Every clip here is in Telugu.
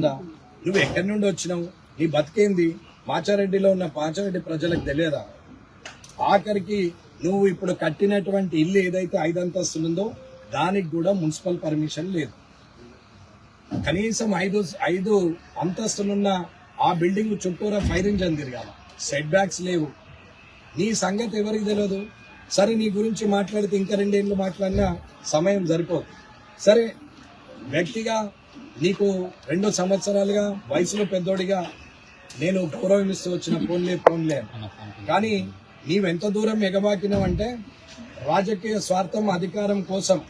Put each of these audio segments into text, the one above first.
నువ్వు ఎక్కడి నుండి వచ్చినావు, నీ బతికేంది, మాచారెడ్డిలో ఉన్న పాచారెడ్డి ప్రజలకు తెలియదా? ఆఖరికి నువ్వు ఇప్పుడు కట్టినటువంటి ఇల్లు ఏదైతే 5 అంతస్తులుందో దానికి కూడా మున్సిపల్ పర్మిషన్ లేదు. కనీసం 5 అంతస్తులున్న ఆ బిల్డింగ్ చుట్టూరా ఫైర్ ఇంజన్ తిరగాల, సెట్ బ్యాక్స్ లేవు. నీ సంగతి ఎవరికి తెలియదు. సరే, నీ గురించి మాట్లాడితే ఇంకా 2 ఏళ్ళు మాట్లాడినా సమయం సరిపోదు. సరే, వ్యక్తిగా నీకు 2 సంవత్సరాలుగా వయసులో పెద్దోడిగా నేను గౌరవం ఇస్తూ వచ్చిన పోన్లే. కానీ నీవెంత దూరం ఎగబాకినావంటే రాజకీయ స్వార్థం, అధికారం కోసం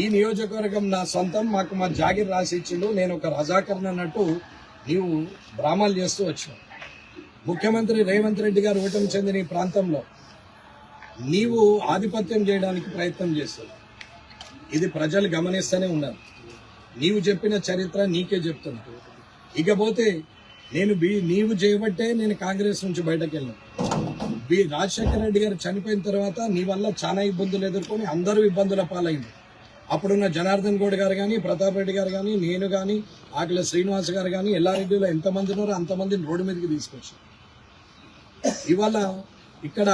ఈ నియోజకవర్గం నా సొంతం, మాకు మా జాగిర్ రాసి ఇచ్చిండు, నేను ఒక రజాకర్ని అన్నట్టు నీవు డ్రామాలు చేస్తూ వచ్చావు. ముఖ్యమంత్రి రేవంత్ రెడ్డి గారు ఓటమి చెందిన ఈ ప్రాంతంలో నీవు ఆధిపత్యం చేయడానికి ప్రయత్నం చేస్తావు. ఇది ప్రజలు గమనిస్తూనే ఉన్నారు. నీవు చెప్పిన చరిత్ర నీకే చెప్తున్నా. ఇకపోతే నీవు చేయబట్టే నేను కాంగ్రెస్ నుంచి బయటకు వెళ్ళాను. రాజశేఖర రెడ్డి గారు చనిపోయిన తర్వాత నీ వల్ల చాలా ఇబ్బందులు ఎదుర్కొని అందరూ ఇబ్బందుల పాలైంది. అప్పుడున్న జనార్దన్ గౌడ్ గారు కానీ, ప్రతాప్ రెడ్డి గారు కానీ, నేను కానీ, ఆకుల శ్రీనివాస్ గారు కానీ, ఎల్లారెడ్డిలో ఎంతమంది ఉన్నారో అంతమందిని రోడ్డు మీదకి తీసుకొచ్చాను. ఇవాళ ఇక్కడ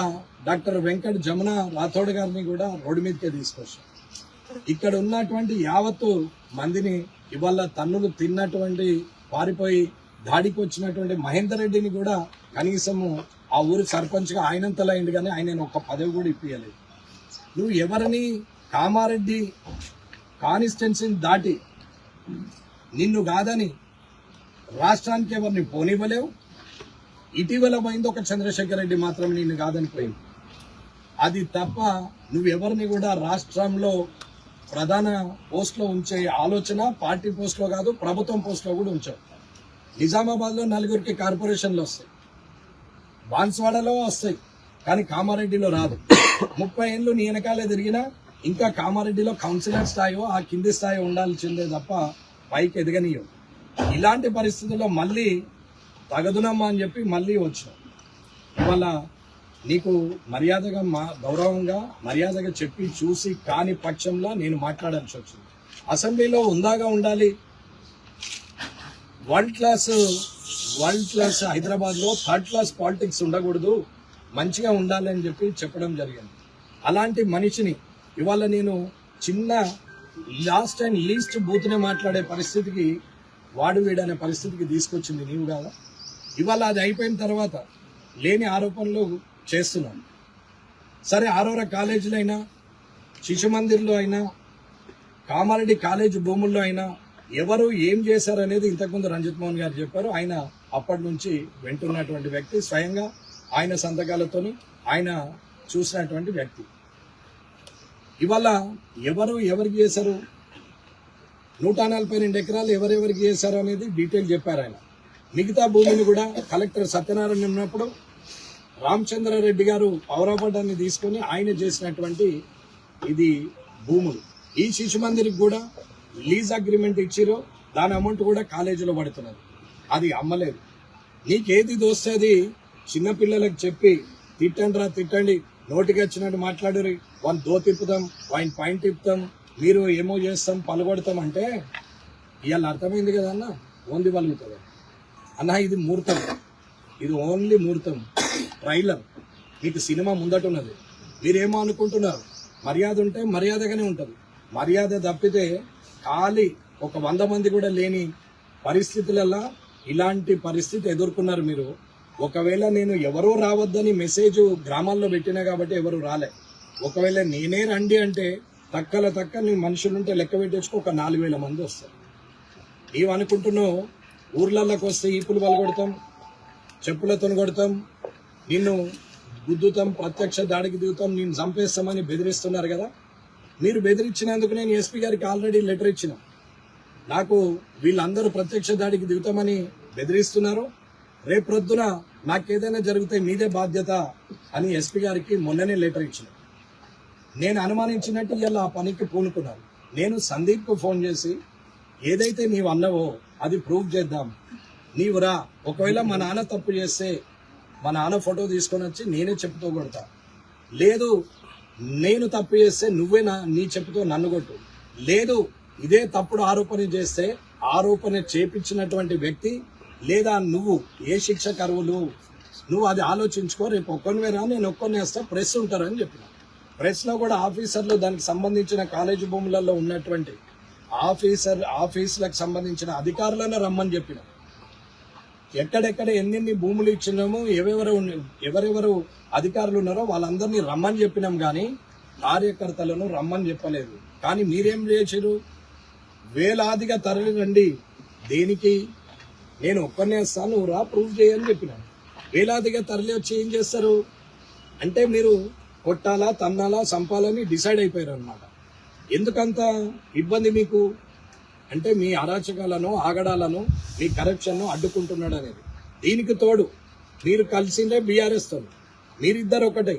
డాక్టర్ వెంకట్ జమున రాథోడ్ గారిని కూడా రోడ్డు మీదకే తీసుకొచ్చాను. ఇక్కడ ఉన్నటువంటి యావత్తు మందిని ఇవాళ తన్నులు తిన్నటువంటి పారిపోయి దాడికి వచ్చినటువంటి మహేందర్ రెడ్డిని కూడా కనీసము ఆ ఊరి సర్పంచ్గా ఆయనంతలైంది, కానీ ఆయన ఒక్క పదవి కూడా ఇప్పియలేదు. నువ్వు ఎవరిని కామారెడ్డి కాన్స్టిట్యున్సీని దాటి నిన్ను కాదని రాష్ట్రానికి ఎవరిని పోనివ్వలేవు. ఇటీవల పోయింది ఒక చంద్రశేఖర్ రెడ్డి మాత్రం నిన్ను కాదని పోయింది. అది తప్ప నువ్వెవరిని కూడా రాష్ట్రంలో ప్రధాన పోస్టులో ఉంచే ఆలోచన పార్టీ పోస్టులో కాదు, ప్రభుత్వం పోస్టులో కూడా ఉంచావు. నిజామాబాద్లో 4 కార్పొరేషన్లు వస్తాయి, బాన్స్వాడలో వస్తాయి, కానీ కామారెడ్డిలో రాదు. 30 ఏళ్ళు నీ వెనకాలే తిరిగినా ఇంకా కామారెడ్డిలో కౌన్సిలర్ స్థాయో ఆ కింది స్థాయి ఉండాల్సిందే తప్ప పైకి ఎదగనీయవు. ఇలాంటి పరిస్థితుల్లో మళ్ళీ తగదునమ్మా అని చెప్పి మళ్ళీ వచ్చావు. ఇవాళ నీకు మర్యాదగా గౌరవంగా మర్యాదగా చెప్పి చూసి కాని పక్షంలో నేను మాట్లాడాల్సి వచ్చింది. అసెంబ్లీలో ఉందాగా ఉండాలి, వరల్డ్ క్లాస్ హైదరాబాద్లో 3rd క్లాస్ పాలిటిక్స్ ఉండకూడదు, మంచిగా ఉండాలి అని చెప్పి చెప్పడం జరిగింది. అలాంటి మనిషిని ఇవాళ నేను చిన్న లాస్ట్ అండ్ లీస్ట్ బూత్నే మాట్లాడే పరిస్థితికి వీడనే పరిస్థితికి తీసుకొచ్చింది నీవు కాదా? ఇవాళ అది అయిపోయిన తర్వాత లేని ఆరోపణలు చేస్తున్నాను. సరే, ఆరోరా కాలేజీలో అయినా, శిశు మందిర్లో అయినా, కామారెడ్డి కాలేజీ భూముల్లో అయినా ఎవరు ఏం చేశారనేది ఇంతకుముందు రంజిత్ మోహన్ గారు చెప్పారు. ఆయన అప్పటి నుంచి వింటున్నటువంటి వ్యక్తి, స్వయంగా ఆయన సంతకాలతోని ఆయన చూసినటువంటి వ్యక్తి. ఇవాళ ఎవరికి చేశారు, 142 ఎకరాలు ఎవరెవరికి చేశారు అనేది డీటెయిల్ చెప్పారు ఆయన. మిగతా భూమిని కూడా కలెక్టర్ సత్యనారాయణ ఉన్నప్పుడు రామచంద్రారెడ్డి గారు పౌరపడ్డాన్ని తీసుకొని ఆయన చేసినటువంటి ఇది భూములు. ఈ శిశు మందిరికి కూడా లీజ్ అగ్రిమెంట్ ఇచ్చిరో దాని అమౌంట్ కూడా కాలేజీలో పడుతున్నది, అది అమ్మలేదు. నీకేది దోస్తుంది చిన్నపిల్లలకు చెప్పి తిట్టండి, నోటికి వచ్చినట్టు మాట్లాడరు, వాళ్ళు దో తిప్పుతాం, ఆయన పైన తిప్పుతాం, మీరు ఏమో చేస్తాం, పలుగొడతాం అంటే ఇవాళ అర్థమైంది కదా అన్న, ఓన్లీ పలుగుతుంది అన్న. ఇది ముహూర్తం, ఇది ఓన్లీ ముహూర్తం, ట్రైలర్. మీకు సినిమా ముందట ఉన్నది. మీరేమో అనుకుంటున్నారు, మర్యాద ఉంటే మర్యాదగానే ఉంటుంది. మర్యాద తప్పితే ఖాళీ ఒక 100 మంది కూడా లేని పరిస్థితులలో ఇలాంటి పరిస్థితి ఎదుర్కొన్నారు మీరు. ఒకవేళ నేను ఎవరూ రావద్దని మెసేజ్ గ్రామాల్లో పెట్టినా కాబట్టి ఎవరు రాలే. ఒకవేళ నేనే రండి అంటే తక్క నీ మనుషులుంటే లెక్క పెట్టేసుకు ఒక 4000 మంది వస్తారు. నీవు అనుకుంటున్నావు ఊర్లలోకి వస్తే ఈపులు పలగొడతాం, చెప్పులతో కొడతాం, నిన్ను గుద్దుతాం, ప్రత్యక్ష దాడికి దిగుతాం, నేను చంపేస్తామని బెదిరిస్తున్నారు కదా. మీరు బెదిరించినందుకు నేను ఎస్పీ గారికి ఆల్రెడీ లెటర్ ఇచ్చిన. నాకు వీళ్ళందరూ ప్రత్యక్ష దాడికి దిగుతామని బెదిరిస్తున్నారు, రేపు ప్రొద్దున నాకేదైనా జరిగితే మీదే బాధ్యత అని ఎస్పీ గారికి మొన్ననే లెటర్ ఇచ్చిన. నేను అనుమానించినట్టు ఇలా ఆ పనికి పూనుకున్నాను. నేను సందీప్కు ఫోన్ చేసి ఏదైతే నీవు అన్నావో అది ప్రూవ్ చేద్దాం, నీవు రా, ఒకవేళ మా నాన్న తప్పు చేస్తే మా నాన్న ఫోటో తీసుకొని వచ్చి నేనే చెప్పుతో కొడతా, లేదు నేను తప్పు చేస్తే నువ్వే నీ చెప్పుతో నన్ను కొట్టు, లేదు ఇదే తప్పుడు ఆరోపణ చేస్తే ఆరోపణ చేపించినటువంటి వ్యక్తి లేదా నువ్వు ఏ శిక్షకు అర్హులు నువ్వు అది ఆలోచించుకో, రేపు ఒక్కనివే రా, నేను ఒక్కనే వేస్తా, ప్రెస్ ఉంటారని చెప్పిన. ప్రెస్లో కూడా ఆఫీసర్లు దానికి సంబంధించిన కాలేజీ భూములలో ఉన్నటువంటి ఆఫీసులకు సంబంధించిన అధికారులను రమ్మని చెప్పిన. ఎక్కడెక్కడ ఎన్నెన్ని భూములు ఇచ్చినామో ఎవరెవరు అధికారులు ఉన్నారో వాళ్ళందరినీ రమ్మని చెప్పినాం, కానీ కార్యకర్తలను రమ్మని చెప్పలేదు. కానీ మీరేం చేశారు? వేలాదిగా తరలి రండి. దేనికి? నేను ఒక్కనే వస్తాను, నువ్వు రా, ప్రూవ్ చేయని చెప్పినాను. వేలాదిగా తరలి వచ్చి ఏం చేస్తారు అంటే మీరు కొట్టాలా, తన్నాలా, సంపాలని డిసైడ్ అయిపోయారు అనమాట. ఎందుకంత ఇబ్బంది మీకు అంటే మీ అరాచకాలను, ఆగడాలను, మీ కరప్షన్ను అడ్డుకుంటున్నాడు అనేది. దీనికి తోడు మీరు కలిసిందే బీఆర్ఎస్ తో, మీరిద్దరు ఒకటే.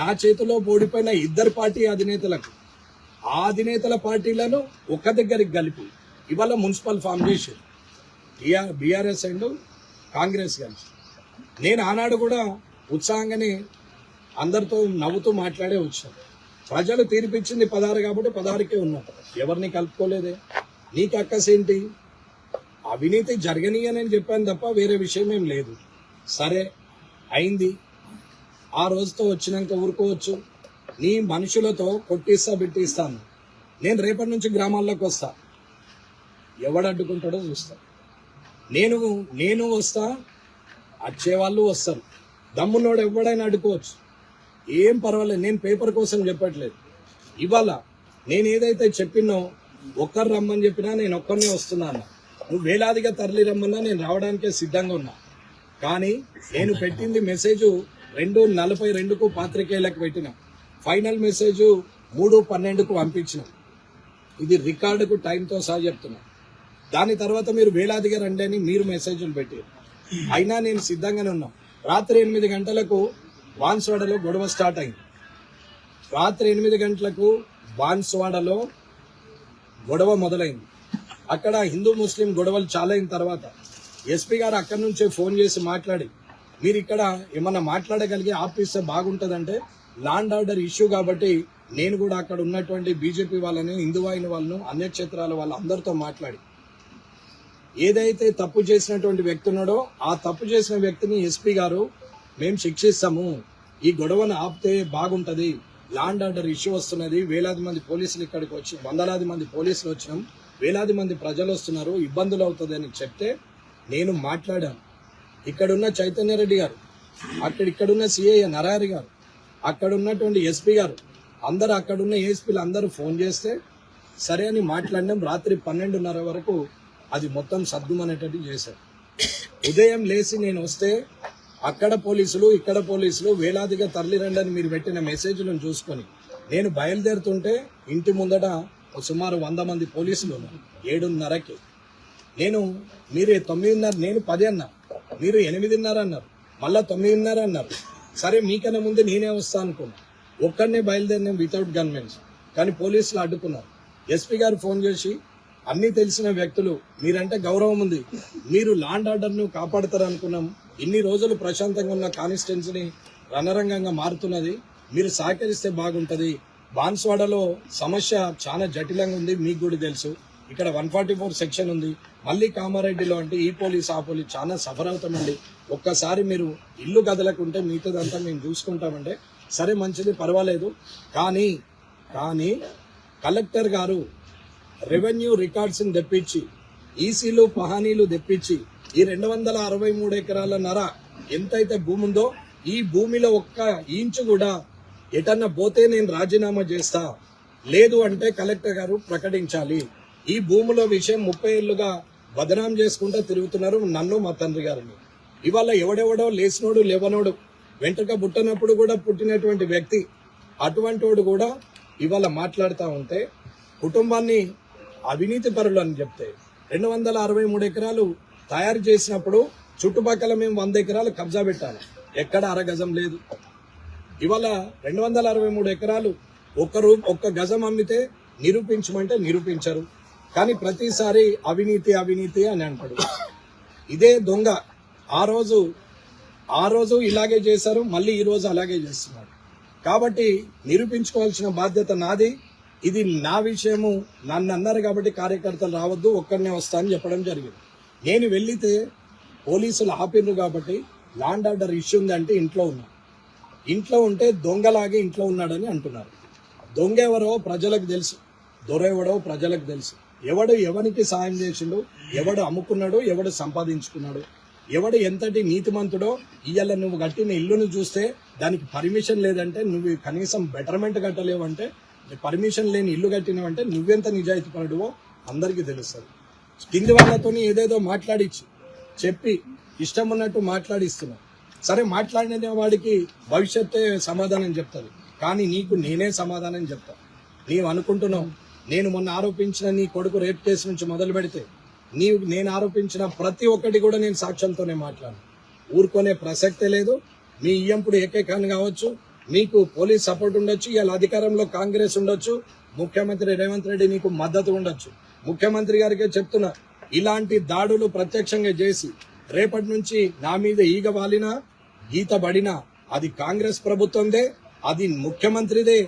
నా చేతిలో ఓడిపోయిన ఇద్దరు పార్టీ అధినేతలకు, ఆ అధినేతల పార్టీలను ఒక దగ్గరికి కలిపి ఇవాళ మున్సిపల్ ఫామ్ చేశారు బీఆర్ఎస్ అండ్ కాంగ్రెస్ కలిసి. నేను ఆనాడు కూడా ఉత్సాహంగానే అందరితో నవ్వుతూ మాట్లాడే వచ్చాను. ప్రజలు తీర్పిచ్చింది 16 కాబట్టి 16కే ఉన్నాం, ఎవరిని కలుపుకోలేదే. నీకు అక్కసేంటి? అవినీతి జరగనీయని చెప్పాను తప్ప వేరే విషయం ఏం లేదు. సరే అయింది, ఆ రోజుతో వచ్చినాక ఊరుకోవచ్చు. నీ మనుషులతో కొట్టిస్తా బిట్టిస్తాను. నేను రేపటి నుంచి గ్రామాల్లోకి వస్తా, ఎవడు అడ్డుకుంటాడో చూస్తా. నేను వస్తా, వచ్చేవాళ్ళు వస్తారు. దమ్మున్నోడు ఎవడైనా అడ్డుకోవచ్చు, ఏం పర్వాలేదు. నేను పేపర్ కోసం చెప్పట్లేదు. ఇవాళ నేను ఏదైతే చెప్పినో ఒక్కరు రమ్మని చెప్పినా నేను ఒక్కరినే వస్తున్నా అన్న. నువ్వు వేలాదిగా తరలి రమ్మన్నా నేను రావడానికే సిద్ధంగా ఉన్నా. కానీ నేను పెట్టింది మెసేజ్ 2:42కు పాత్రికేయులకు పెట్టిన. ఫైనల్ మెసేజ్ 3:12కు పంపించిన. ఇది రికార్డుకు టైంతో సహా చెప్తున్నా. దాని తర్వాత మీరు వేలాదిగా రండి అని మీరు మెసేజ్లు పెట్టారు. అయినా నేను సిద్ధంగానే ఉన్నా. రాత్రి 8 గంటలకు బాన్స్వాడలో గొడవ స్టార్ట్ అయింది. రాత్రి 8 గంటలకు బాన్స్వాడలో గొడవ మొదలైంది. అక్కడ హిందూ ముస్లిం గొడవలు చాలా అయిన తర్వాత ఎస్పీ గారు అక్కడి నుంచే ఫోన్ చేసి మాట్లాడి, మీరు ఇక్కడ ఏమన్నా మాట్లాడగలిగి ఆపిస్తే బాగుంటుందంటే ల్యాండ్ ఆర్డర్ ఇష్యూ కాబట్టి నేను కూడా అక్కడ ఉన్నటువంటి బీజేపీ వాళ్ళని, హిందువాహిని వాళ్ళను, అన్యక్షేత్రాల వాళ్ళ అందరితో మాట్లాడి ఏదైతే తప్పు చేసినటువంటి వ్యక్తి ఉన్నాడో ఆ తప్పు చేసిన వ్యక్తిని ఎస్పీ గారు మేము శిక్షిస్తాము, ఈ గొడవను ఆపితే బాగుంటది, ల్యాండ్ ఆర్డర్ ఇష్యూ వస్తున్నది, వేలాది మంది పోలీసులు ఇక్కడికి వచ్చి, వందలాది మంది పోలీసులు వచ్చినాం, వేలాది మంది ప్రజలు వస్తున్నారు, ఇబ్బందులు అవుతుంది అని చెప్తే నేను మాట్లాడాను. ఇక్కడున్న చైతన్య రెడ్డి గారు, ఇక్కడున్న సిఐ నరహరి గారు, అక్కడ ఉన్నటువంటి ఎస్పీ గారు, అందరు అక్కడున్న ఏఎస్పీలు అందరూ ఫోన్ చేస్తే సరే అని మాట్లాడినాం. రాత్రి 12:30 వరకు అది మొత్తం సద్దుమనేటట్టు చేశారు. ఉదయం లేచి నేను వస్తే అక్కడ పోలీసులు, ఇక్కడ పోలీసులు వేలాదిగా తరలిరండి అని మీరు పెట్టిన మెసేజ్లను చూసుకొని నేను బయలుదేరుతుంటే ఇంటి ముందట సుమారు 100 మంది పోలీసులు ఉన్నారు. 7:30కి మీరు 9:30, నేను 10 అన్నా, మీరు 8:30 అన్నారు, మళ్ళా 9:30 అన్నారు. సరే మీకన్నా ముందు నేనే వస్తా అనుకున్నా. ఒక్కడనే బయలుదేరినాం వితౌట్ గన్మెన్స్. కానీ పోలీసులు అడ్డుకున్నారు. ఎస్పీ గారు ఫోన్ చేసి, అన్ని తెలిసిన వ్యక్తులు, మీరంటే గౌరవం ఉంది, మీరు ల్యాండ్ ఆర్డర్ను కాపాడతారు అనుకున్నాం, ఇన్ని రోజులు ప్రశాంతంగా ఉన్న కాన్స్టిట్యున్సీని రణరంగంగా మారుతున్నది, మీరు సహకరిస్తే బాగుంటది. బాన్స్వాడలో సమస్య చాలా జటిలంగా ఉంది, మీకు కూడా తెలుసు. ఇక్కడ 144 సెక్షన్ ఉంది, మళ్ళీ కామారెడ్డిలో అంటే ఈ పోలీస్ ఆ పోలీస్ చాలా సఫర్ అవుతామండి. ఒక్కసారి మీరు ఇల్లు కదలకుంటే మిగతాదంతా మేము చూసుకుంటామంటే సరే మంచిది, పర్వాలేదు. కానీ కలెక్టర్ గారు రెవెన్యూ రికార్డ్స్ని తెప్పించి, ఈసీలు పహానీలు తెప్పించి, ఈ 263 ఎకరాల నర ఎంతైతే భూమి ఉందో ఈ భూమిలో ఒక్క ఇంచు కూడా ఎటన్నా పోతే నేను రాజీనామా చేస్తా, లేదు అంటే కలెక్టర్ గారు ప్రకటించాలి. ఈ భూముల విషయం 30 ఏళ్లుగా బదనాం చేసుకుంటూ తిరుగుతున్నారు నన్ను, మా తండ్రి గారిని. ఇవాళ ఎవడెవడో లేచినోడు లేవనోడు వెంట్రుక పుట్టినప్పుడు కూడా పుట్టినటువంటి వ్యక్తి అటువంటి వాడు కూడా ఇవాళ మాట్లాడుతూ ఉంటే కుటుంబాన్ని అవినీతి పరులు అని చెప్తే 263 ఎకరాలు తయారు చేసినప్పుడు చుట్టుపక్కల మేము 100 ఎకరాలు కబ్జా పెట్టాలి, ఎక్కడ అరగజం లేదు. ఇవాళ 263 ఎకరాలు ఒక్క గజం అమ్మితే నిరూపించమంటే నిరూపించరు. కానీ ప్రతిసారి అవినీతి అవినీతి అని అంటాడు. ఇదే దొంగ ఆ రోజు ఇలాగే చేశారు, మళ్ళీ ఈ రోజు అలాగే చేస్తున్నారు. కాబట్టి నిరూపించుకోవాల్సిన బాధ్యత నాది. ఇది నా విషయము, నన్ను అన్నారు కాబట్టి కార్యకర్తలు రావద్దు, ఒక్కరినే వస్తా అని చెప్పడం జరిగింది. నేను వెళ్ళితే పోలీసులు ఆపిండ్రు కాబట్టి లాండ్ ఆర్డర్ ఇష్యూ ఉందంటే ఇంట్లో ఉంటే దొంగలాగే ఇంట్లో ఉన్నాడని అంటున్నారు. దొంగ ఎవరో ప్రజలకు తెలుసు, దొరెవడో ప్రజలకు తెలుసు. ఎవడు ఎవరికి సాయం చేసిండు, ఎవడు అమ్ముకున్నాడు, ఎవడు సంపాదించుకున్నాడు, ఎవడు ఎంతటి నీతిమంతుడో. ఇవాళ నువ్వు కట్టిన ఇల్లును చూస్తే దానికి పర్మిషన్ లేదంటే, నువ్వు కనీసం బెటర్మెంట్ కట్టలేవంటే, పర్మిషన్ లేని ఇల్లు కట్టినవంటే నువ్వెంత నిజాయితీ పడువో అందరికీ తెలుస్తుంది. కింది వాళ్ళతో ఏదేదో మాట్లాడించి చెప్పి ఇష్టం ఉన్నట్టు మాట్లాడిస్తున్నావు. సరే, మాట్లాడిన వాడికి భవిష్యత్తే సమాధానం చెప్తుంది, కానీ నీకు నేనే సమాధానం చెప్తా. నీవు అనుకుంటున్నావు నేను మొన్న ఆరోపించిన నీ కొడుకు రేప్ కేసు నుంచి మొదలు పెడితే నేను ఆరోపించిన ప్రతి ఒక్కటి కూడా నేను సాక్ష్యాలతోనే మాట్లాడు. ఊరుకునే ప్రసక్తే లేదు. మీ ఇయ్యంపుడు ఏకైకాన్ని కావచ్చు, మీకు పోలీస్ సపోర్ట్ ఉండొచ్చు, ఇవాళ అధికారంలో కాంగ్రెస్ ఉండొచ్చు, ముఖ్యమంత్రి రేవంత్ రెడ్డి నీకు మద్దతు ఉండొచ్చు. ముఖ్యమంత్రి గారికే చెప్తున్నా, ఇలాంటి దాడులు ప్రత్యక్షంగా చేసి రేపటి నుంచి నా మీద ఈగ వాలినా గీత పడినా అది కాంగ్రెస్ ప్రభుత్వందే, అది ముఖ్యమంత్రిదే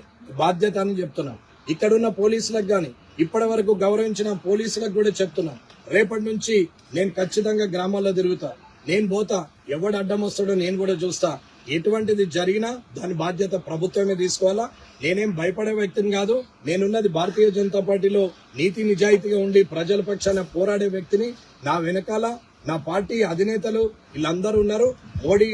బాధ్యత అని చెప్తున్నా. ఇక్కడున్న పోలీసులకు గాని ఇప్పటి వరకు గౌరవించిన పోలీసులకు కూడా చెప్తున్నా, రేపటి నుంచి నేను ఖచ్చితంగా గ్రామాల్లో తిరుగుతా, నేను పోతా, ఎవడు అడ్డం వస్తాడో నేను కూడా చూస్తా. ఎటువంటిది జరిగినా దాని బాధ్యత ప్రభుత్వమే తీసుకోవాలా. నేనేం భయపడే వ్యక్తిని కాదు. నేనున్నది భారతీయ జనతా పార్టీలో నీతి నిజాయితీగా ఉండి ప్రజల పక్షాన పోరాడే వ్యక్తిని. నా వెనకాల నా పార్టీ అధినేతలు వీళ్ళందరూ ఉన్నారు. మోడీ